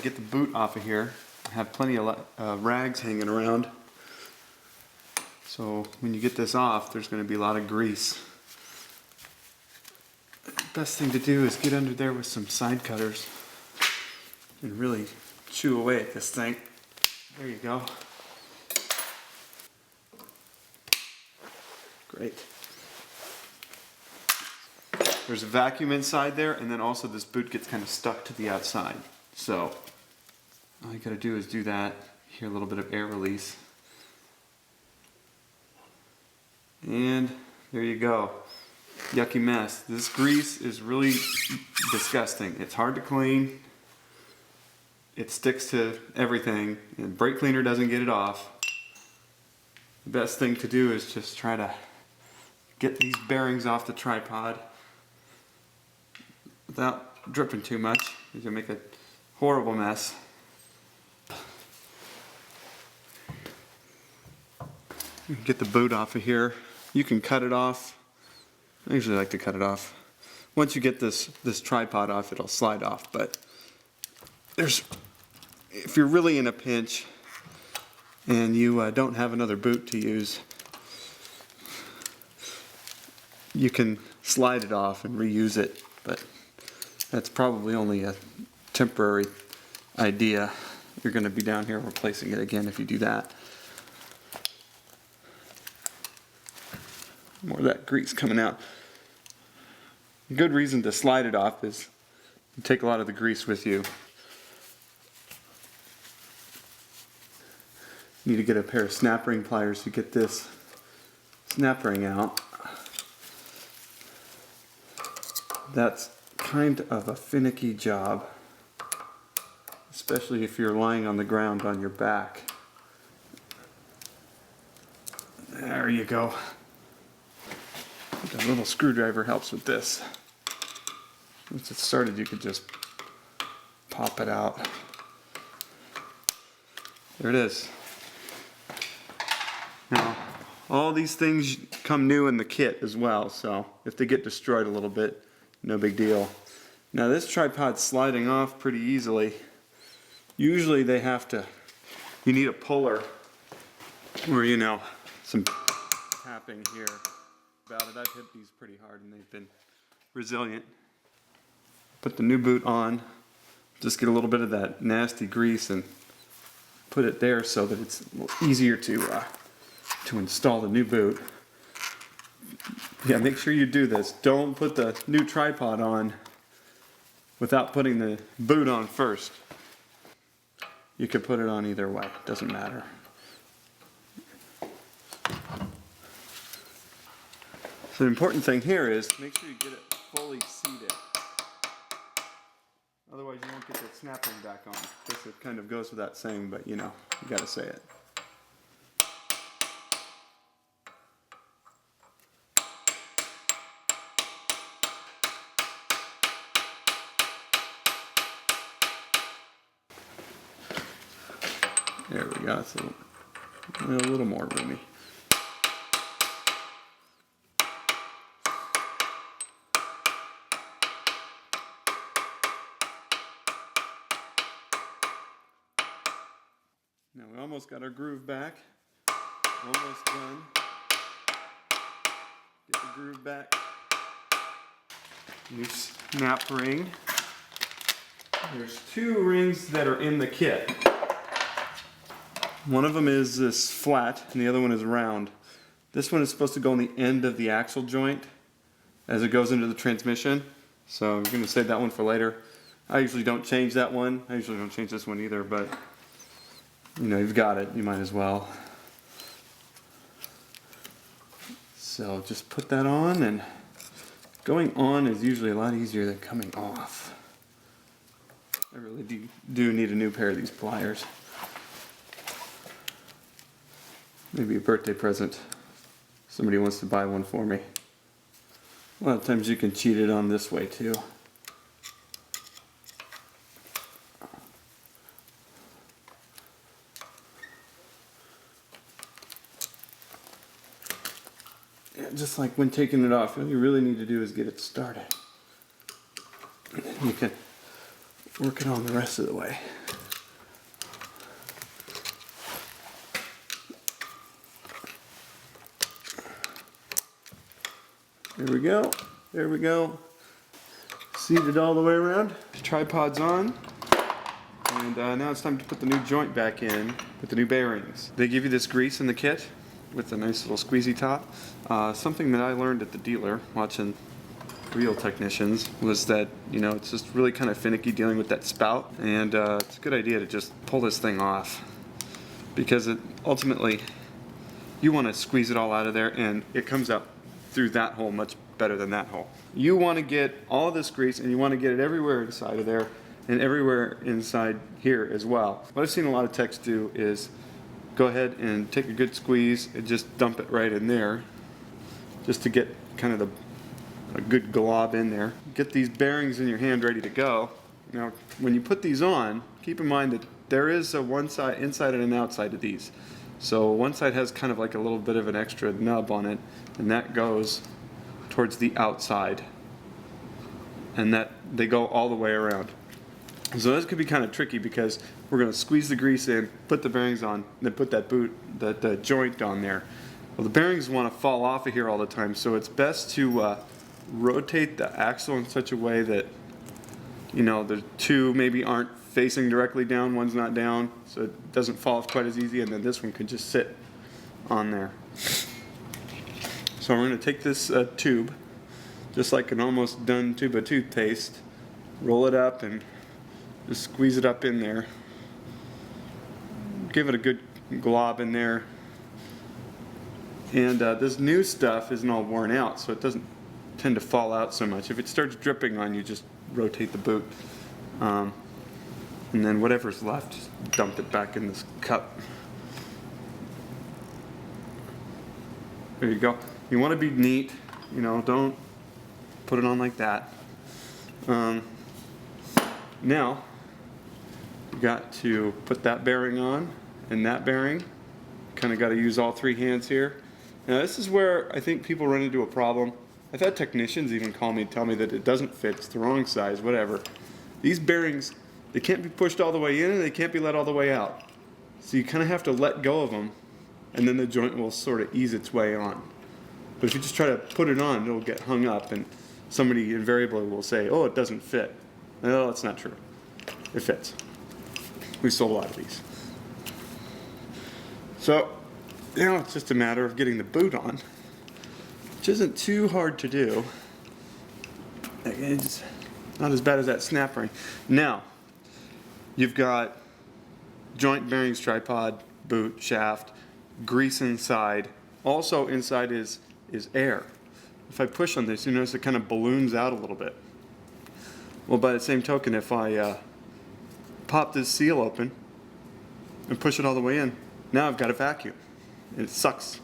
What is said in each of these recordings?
get the boot off of here. I have plenty of rags hanging around. So when you get this off, there's going to be a lot of grease. Best thing to do is get under there with some side cutters and really chew away at this thing. There you go. Great. There's a vacuum inside there, and then also this boot gets kind of stuck to the outside. So all you gotta do is do that. Hear a little bit of air release. And there you go. Yucky mess. This grease is really disgusting. It's hard to clean. It sticks to everything, and brake cleaner doesn't get it off. The best thing to do is just try to get these bearings off the tripod without dripping too much. You're gonna make a horrible mess. Get the boot off of here. You can cut it off. I usually like to cut it off. Once you get this tripod off, it'll slide off. But if you're really in a pinch and you don't have another boot to use, you can slide it off and reuse it. But that's probably only a temporary idea. You're going to be down here replacing it again if you do that. More of that grease coming out. A good reason to slide it off is you take a lot of the grease with you. You need to get a pair of snap ring pliers to get this snap ring out. That's kind of a finicky job, especially if you're lying on the ground on your back. There you go. A little screwdriver helps with this. Once it's started, you could just pop it out. There it is. Now, all these things come new in the kit as well, so if they get destroyed a little bit, no big deal. Now this tripod's sliding off pretty easily. Usually you need a puller, or some tapping here about it. I've hit these pretty hard and they've been resilient. Put the new boot on, just get a little bit of that nasty grease and put it there so that it's a little easier to install the new boot. Yeah, make sure you do this. Don't put the new tripod on without putting the boot on first. You could put it on either way, it doesn't matter. So the important thing here is make sure you get it fully seated. Otherwise you won't get that snap ring back on. I guess it kind of goes without saying, but you gotta say it. There we go, it's a little more roomy. Now we almost got our groove back. Almost done. Get the groove back. New snap ring. There's two rings that are in the kit. One of them is this flat and the other one is round. This one is supposed to go on the end of the axle joint as it goes into the transmission. So I'm going to save that one for later. I usually don't change that one. I usually don't change this one either, but you've got it, you might as well. So just put that on, and going on is usually a lot easier than coming off. I really do need a new pair of these pliers. Maybe a birthday present. Somebody wants to buy one for me. A lot of times you can cheat it on this way too. Just like when taking it off, all you really need to do is get it started. And you can work it on the rest of the way. There we go. There we go. Seated all the way around. Tripod's on. And now it's time to put the new joint back in with the new bearings. They give you this grease in the kit with a nice little squeezy top. Something that I learned at the dealer watching real technicians was that, you know, it's just really kind of finicky dealing with that spout, and it's a good idea to just pull this thing off, because it ultimately you want to squeeze it all out of there, and it comes out through that hole much better than that hole. You want to get all of this grease, and you want to get it everywhere inside of there and everywhere inside here as well. What I've seen a lot of techs do is go ahead and take a good squeeze and just dump it right in there, just to get kind of a good glob in there. Get these bearings in your hand ready to go. Now, when you put these on, keep in mind that there is a one side, inside and an outside of these. So one side has kind of like a little bit of an extra nub on it, and that goes towards the outside, and that they go all the way around. So this could be kind of tricky, because we're going to squeeze the grease in, put the bearings on, then put that joint on there. Well, the bearings want to fall off of here all the time, so it's best to rotate the axle in such a way that, you know, the two maybe aren't facing directly down, one's not down, so it doesn't fall off quite as easy, and then this one could just sit on there. So we're going to take this tube, just like an almost done tube of toothpaste, roll it up and just squeeze it up in there. Give it a good glob in there. And this new stuff isn't all worn out, so it doesn't tend to fall out so much. If it starts dripping on you, just rotate the boot. And then whatever's left, just dump it back in this cup. There you go. You want to be neat, you know, don't put it on like that. Now, you got to put that bearing on and that bearing. Kind of got to use all three hands here. Now this is where I think people run into a problem. I've had technicians even call me and tell me that it doesn't fit, it's the wrong size, whatever. These bearings, they can't be pushed all the way in and they can't be let all the way out. So you kind of have to let go of them, and then the joint will sort of ease its way on. But if you just try to put it on, it'll get hung up, and somebody invariably will say, oh, it doesn't fit. No, that's not true. It fits. We sold a lot of these. So, you know, it's just a matter of getting the boot on, which isn't too hard to do. It's not as bad as that snap ring. Now, you've got joint, bearings, tripod, boot, shaft, grease inside. Also inside is air. If I push on this, you notice it kind of balloons out a little bit. Well, by the same token, if I pop this seal open and push it all the way in, now I've got a vacuum. And it sucks.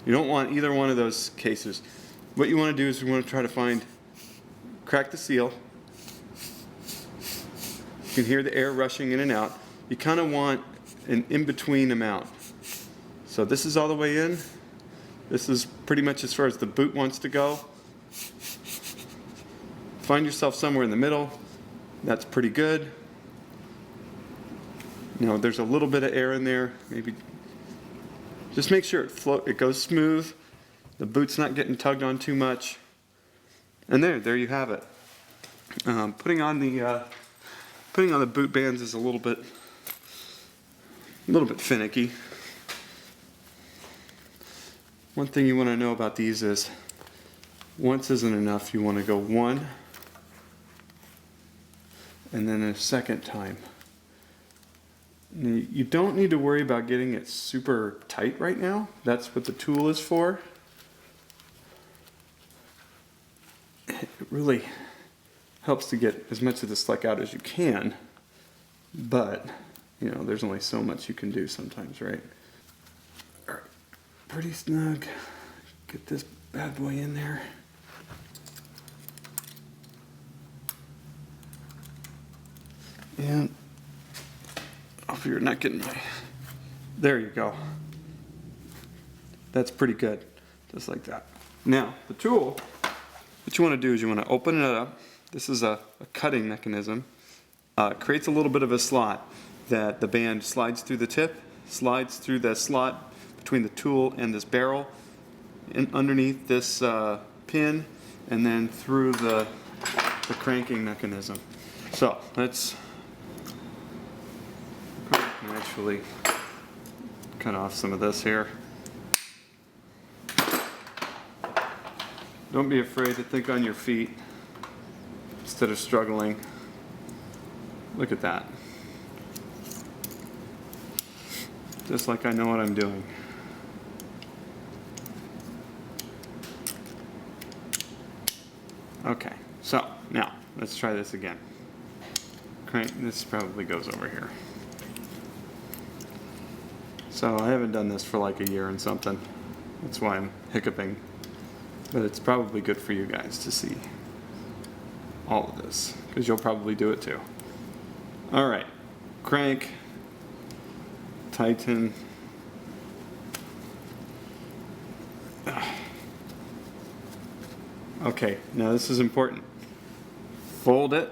You don't want either one of those cases. What you want to do is you want to try to crack the seal. You can hear the air rushing in and out. You kind of want an in-between amount. So this is all the way in. This is pretty much as far as the boot wants to go. Find yourself somewhere in the middle. That's pretty good. Now there's a little bit of air in there. Maybe just make sure it goes smooth. The boot's not getting tugged on too much. And there you have it. Putting on the boot bands is a little bit finicky. One thing you want to know about these is, once isn't enough. You want to go one, and then a second time. Now, you don't need to worry about getting it super tight right now. That's what the tool is for. It really helps to get as much of the slack out as you can, but you know, there's only so much you can do sometimes, right? All right, pretty snug. Get this bad boy in there. And if you're not getting there you go. That's pretty good, just like that. Now, the tool, what you want to do is you want to open it up. This is a cutting mechanism. It creates a little bit of a slot that the band slides through the tip, slides through the slot between the tool and this barrel, and underneath this pin, and then through the cranking mechanism. So let's actually cut off some of this here. Don't be afraid to think on your feet instead of struggling. Look at that. Just like I know what I'm doing. Okay, so now let's try this again. Crank, this probably goes over here. So I haven't done this for like a year and something. That's why I'm hiccuping. But it's probably good for you guys to see all of this, because you'll probably do it too. All right, crank, tighten. Okay, now this is important. Fold it,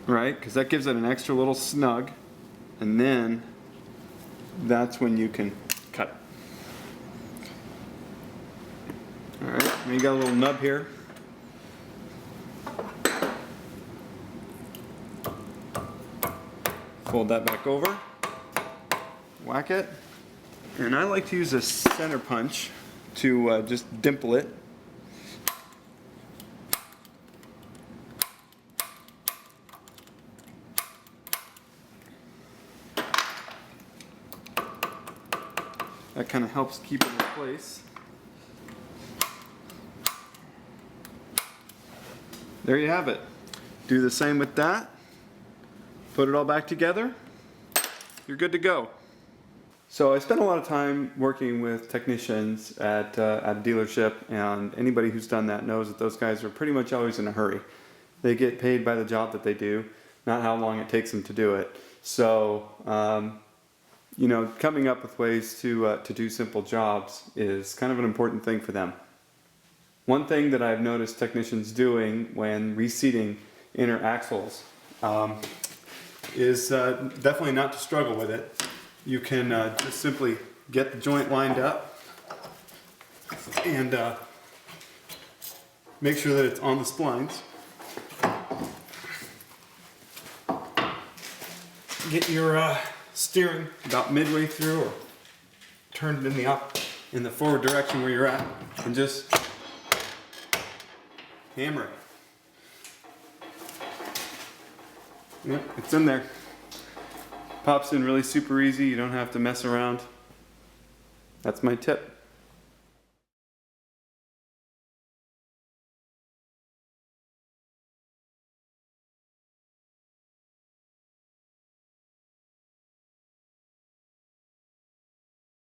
right? Because that gives it an extra little snug, and then that's when you can cut it. All right, now you got a little nub here. Fold that back over, whack it, and I like to use a center punch to just dimple it. That kind of helps keep it in place. There you have it. Do the same with that. Put it all back together. You're good to go. So I spent a lot of time working with technicians at a dealership, and anybody who's done that knows that those guys are pretty much always in a hurry. They get paid by the job that they do, not how long it takes them to do it. So, you know, coming up with ways to do simple jobs is kind of an important thing for them. One thing that I've noticed technicians doing when reseating inner axles is definitely not to struggle with it. You can just simply get the joint lined up and make sure that it's on the splines. Get your steering about midway through, or turn it in the forward direction where you're at, and just hammer it. Yep, it's in there. Pops in really super easy. You don't have to mess around. That's my tip.